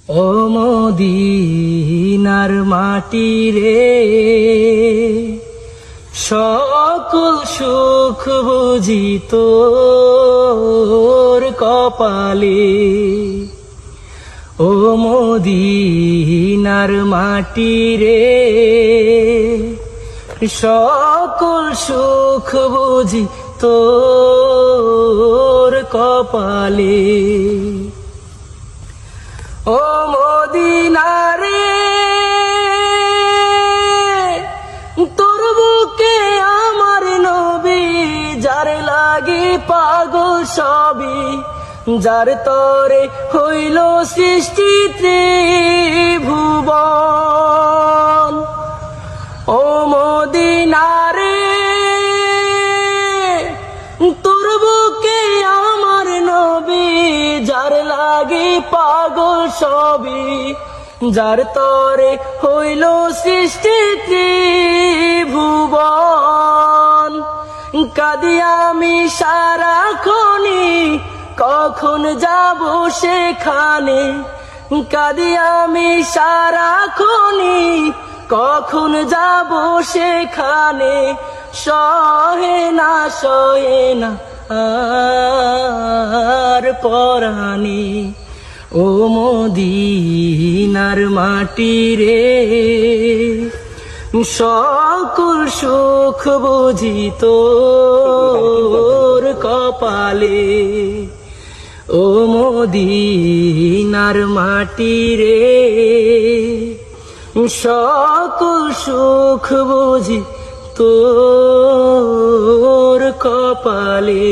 ও মদিনার মাটি রে, সকল সুখ বুঝি তোর কপালে। ও মদিনার মাটি রে, সকল সুখ বুঝি তোর কপালে। ও মদিনা রে, তোর বুকে আমার নবী, যার লাগি পাগল সবই, যার তরে হইল সৃষ্টি ত্রিভুবন। ও মদিনা রে, তোর বুকে আমার নবী, যার লাগি পাগল সবই, যার তরে হইল সৃষ্টি ত্রিভুবন। কাঁদি আমি সারাক্ষণি, কখন যাব সেখানে। কাঁদি আমি সারাক্ষণি, কখন যাব সেখানে। সহে না আর পরাণে। ও মদিনার মাটি রে, সকল সুখ বুঝি তোর কপালে। ও মদিনার মাটি রে, সকল সুখ বুঝি তোর কপালে।